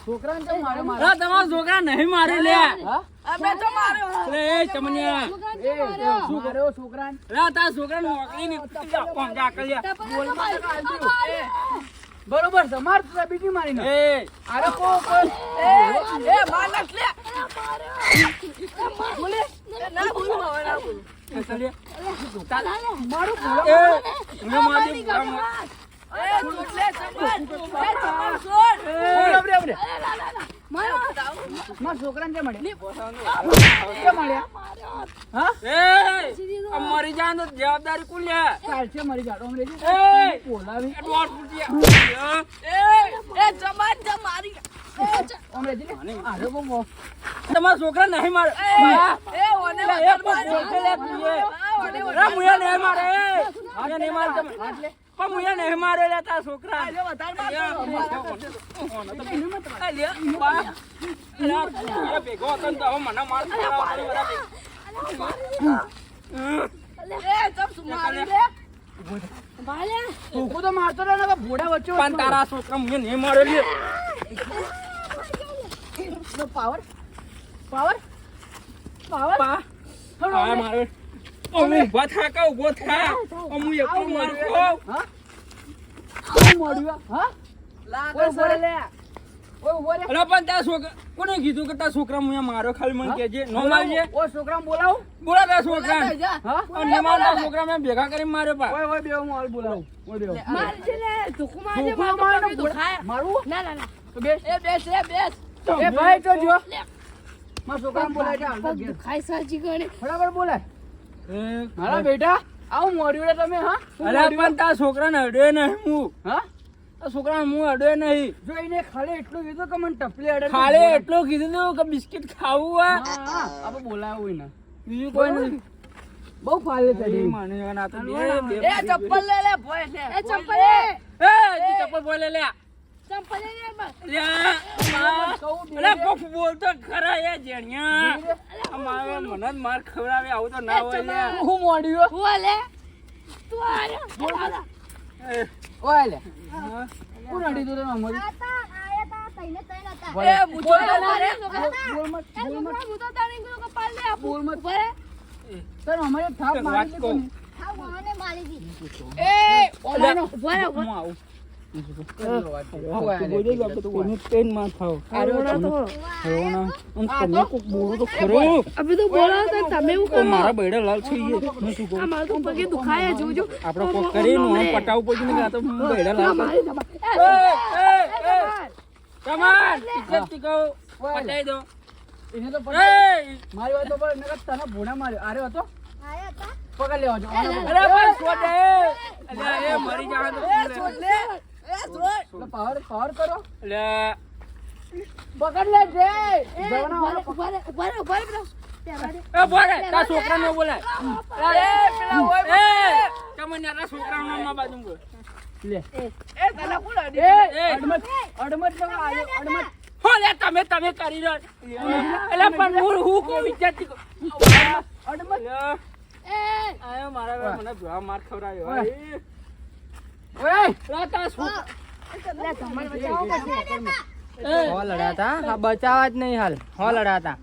છોકરાને તો મારે મારે અરે તમારા છોકરા નહીં મારે લે હા અમે તો માર્યો અરે એ ચમનિયા શું કર્યો છોકરાને અરે તારા છોકરાને મોકલી ને કોમ જા કરી બરોબર છે માર તો બીજી મારી ને એ અરે કો એ માર નાખ લે બોલે ના બોલું હવે ના બોલું મારું એ મેં મારી એ છોડ લે સમાર છોડ બરાબર માર છોકરાને મળે કે મળ્યા હા એ મરી જાય તો જવાબદારી કોણ લે ચાલશે મરી જાડો અમરે એ બોલાવી એડવાન્સ ફૂટિયા એ જમાન જ મારી અમરે જી અરે બો તમારા છોકરા નહીં મારે એ ઓને એ પણ બોલતે લે તું એ અરે મુયા નહીં મારે મુયા નહીં મારે તમે પણ મુયા નહીં મારે લે તારા છોકરા લે વધારે માર ભેગો હતો ને તો હવે મને માર એ જબ સુમારી લે તું તો મારતો રહે ને ભોડા વચ્ચે પણ તારા છોકરા મુયા નહીં મારે લે પાવર પાવર પાવર હા મારે અમુ ઉભા થા કા ઉભો થા અમુ એકલો મારું હા શું મળ્યું હા લાગે ઓય ઉભો રે લે ઓય ઉભો રે અરે પણ તારા છોકરા કોને કીધું કે તારા છોકરા મુયા મારો ખાલી મને કહેજે નો મારજે ઓ છોકરાને બોલાવું બોલા તારા છોકરા હા અને મારા છોકરા મેં ભેગા કરી માર્યો પા ઓય ઓય બેવ હું હાલ બોલાવું ઓય બેવ મારજે લે ધોકો મારજે ધોકો મારને મારું ના ના ના તો બેસ એ બેસ એ ભાઈ તો જો મારા છોકરાને બોલાય છે હાલ ઘેર ખાઈ સાજી ગણે બરાબર બોલાય મારા બેટા આવું મોડ્યું રે તમે હા શું અરે મોડ્યું? પણ તારા છોકરાને અડ્યો નહીં હું હા તારા છોકરાને હું અડ્યો નહીં જો એને ખાલી એટલું કીધું કે મને ટપલી અડે ખાલી એટલું કીધું તું કે બિસ્કિટ ખાવું હા હા આપણે બોલાવું હોય ને બીજું કોઈ નથી બહુ ફાલે ચડી માને ના તો એ ચપ્પલ લે લે ભોય લે એ ચપ્પલ લે એ તું ચપ્પલ બોલે લે ચપ્પલ લે લે અરે કોક બોલતો ખરા એ જેણિયા અમારે મને જ માર ખવડાવે આવું તો ના હોય લે હું મોડ્યું હું લે તું આરે ઓય લે કોણ અડી દો તમે અમારી એ મુજો લે બોલ મત મુજો તાણી ગયો કપાલ લે બોલ મત ભરે સર અમારે થાપ વાત મારી કહું. એ ઓલાનો ભરે હું આવું અભી તો બોલા તો તમે એવું કરો મારા બૈડા લાલ છે હું શું આ મારું તો પગે દુખાય જોજો આપડે કોક કરીને હું પટાવું પડ્યું ને તો બૈડા લાલ મારી જમા કમાન ઇજ્જત થી કહો પટાઈ દો એને તો એ મારી વાત તો પર નકર તને ભોણા માર્યો આરે હતો પકડ લેવા જો અરે પણ છોડ દે અરે એ મરી જાવ તો લે એ છોડ પાવર પાવર કરો લે પકડ લે જે ભરે એ બોલે તા છોકરા નો બોલાય અરે પેલા હોય એ તમને ના છોકરા નો માં બાજુ બોલ લે એ તને કોણ એ અડી અડમત અડમત નો આયો અડમત હો લે તમે કરી રહ્યો એટલે પણ હું કો વિચારતી કો અડમત એ આયો મારા મને ભા માર ખવરાયો ઓય. ઓય ઓય તા છોકરા લે તમારે બચાવો પડશે હો લડાતા હા બચાવા જ નહીં હાલ હો લડાતા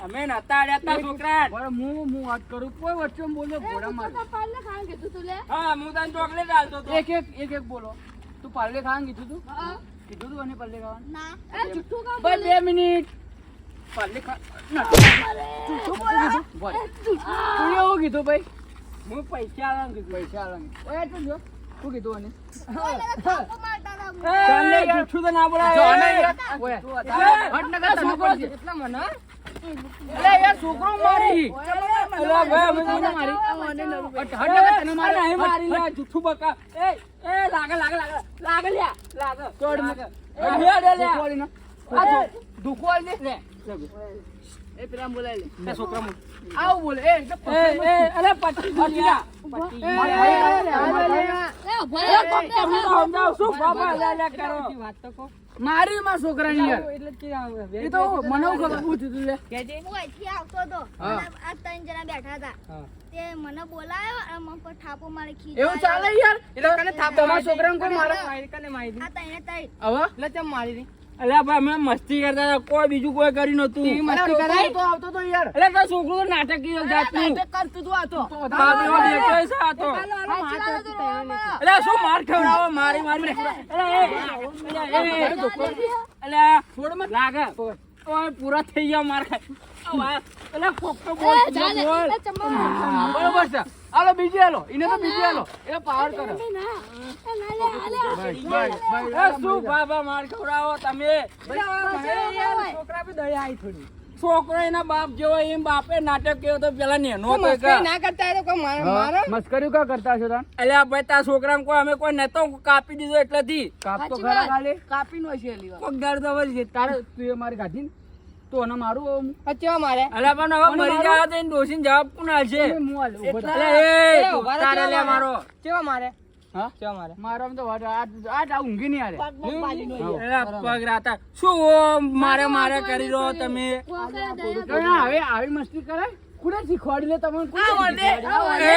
અમે નતા રહેતા છોકરા બરાબર હું વાત કરું કોઈ વચ્ચે બોલો ઘોડા માર પાલે ખાન કીધું તું લે હા હું તને ચોકલેટ આલતો તો એક બોલો તું પાર્લે ખાવાનું કીધું તું હા કીધું તું અને પાર્લે ખાવાનું ના એ જુઠ્ઠું કામ બસ 2 મિનિટ પાર્લે ખા ના જુઠ્ઠું બોલા બોલ તું એવું કીધું ભાઈ હું પૈસા આલાં કીધું પૈસા આલાંગે ઓય તું જો શું કીધું અને ચાલે જૂઠું તો ના બોલાય ઓય એ, હટ નગર તને પડશે એટલા મને અરે યાર છોકરો મારી અલા ભાઈ અમે છોકરો મારી મને નરું હટ નગર તને મારી નહીં મારી લે જૂઠું બકા એ લાગે લ્યા લાગે તોડ લાગે એ ભેડે લ્યા દુખવાળી ના આ જો દુખવાળી ને લે એ પેલા બોલાય લે એ છોકરા મુ આવ બોલે એ અરે પટ્ટી પટ્ટી સમજાવ શું બાબા લે કરો વાત તો કહો મારી માં છોકરાની યાર એટલે કે એ તો મને ખબર પૂછ્યું તું લે કેજે હા ત્રણ જણા બેઠા હતા હા. તે મને બોલાયો અને મને પર થાપો મારી ખીચ એવું ચાલે યાર એટલે કને થાપ તમારા છોકરાને કોઈ મારે કને મારી આ તઈને તઈ હવે એટલે ચમ મારી દી અલ્યા ભાઈ અમે મસ્તી કરતા હતા કોઈ બીજું કોઈ કરી નતું અરે છોકરો તો આવતો તો યાર એટલે તો છોકરું તો નાટકી જાતનું નાટક કરતું તું આ તો બાપ એવો દેખાય છે આ તો એટલે શું માર ખવડાવો મારી મારી એટલે લાગે ઓય પૂરા થઈ ગયા માર ખાય એટલે ફોકટો બોલ બોલ બરોબર છે હાલો બીજી હાલો એને તો બીજી હાલો એ પાવર કરો એ શું બાબા માર ખવડાવો તમે છોકરા બી દયા આવી થોડી છોકરો એના બાપ જેવો એમ બાપે નાટક કેવો તો પેલા નેનો તો મસ્કરી ના કરતા હોય તો કોઈ મારો મસ્કરી કા કરતા છો તાન અલ્યા ભાઈ તાર છોકરાને કોઈ અમે કોઈ નતો કાપી દીધો એટલેથી કાપ તો ખરા ખાલી કાપી નો છે લીવા કોક દર્દ વળી તારે તું એ મારી કાઢી ને તો એને મારું કેવા મારે અલ્યા પણ હવે મરી જાય તો એને ડોસીને જવાબ કોણ આલશે હું હાલ ઉભો થા. અલ્યા એ ઉભા રહો, તારે લે કેવા મારો કેવા મારે હા કેવા મારે મારો આમ તો આ ઊંઘી નહીં આરે અલ્યા પગ રાતા શું મારે મારે કરી રહ્યો તમે હવે આવી મસ્તી કરાય કુને શીખવાડી લે તમને કોને શીખવાડી? એ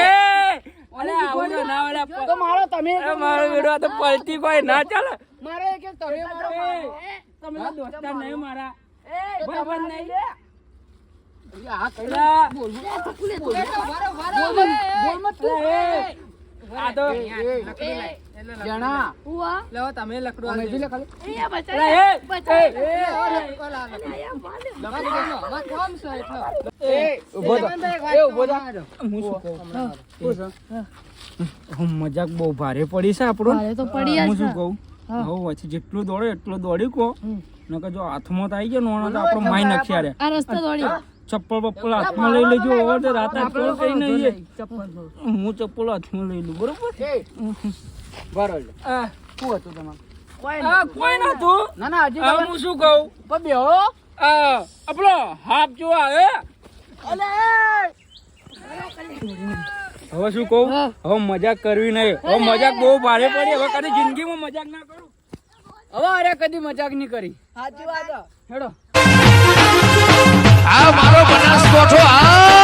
અલ્યા આવું તો ના અલ્યા તો મારો તમે એ મારો બેડો તો પલટી કોઈ ના ચાલે મારો એક એક તમે મારો તમે તો દોસ્તાર નહીં મારા બરાબર નહીં આ કઈ અલ્યા, બોલ મત આ તો જણા લેવો તમે લકડું અમે આલજો. જી લે ખાલી અલ્યા, ઉભો થા એ ઉભો થા હું શું કહું મજાક બહુ ભારે પડી છે આપણો ભારે તો પડી જ હું શું છે. કહું હવે વચ્ચે જેટલું દોડે એટલું દોડી કો નકર જો હાથમાં તો આવી ગયો નોણો તો આપણો માઈ નાખી આરે આ રસ્તો દોડી ચપ્પલ બપ્પલ હાથમાં લઈ લેજો હવે તો રાતે કોઈ કઈ નહીં હું ચપ્પલ હાથમાં લઈ લઉં બરોબર એ બરોબર આ, શું હતું તમારે કોઈ નતું ના ના હજી હવે હું શું કહું પણ બેહો આપણો હાફ જો આવે હવે શું કહું હવે મજાક કરવી નહીં હવે મજાક બહુ ભારે પડી હવે કદી જિંદગીમાં મજાક ના કરું હવે અરે કદી મજાક નહીં કરી સાચી વાત હેડો આ મારો બનાસકોઠો આ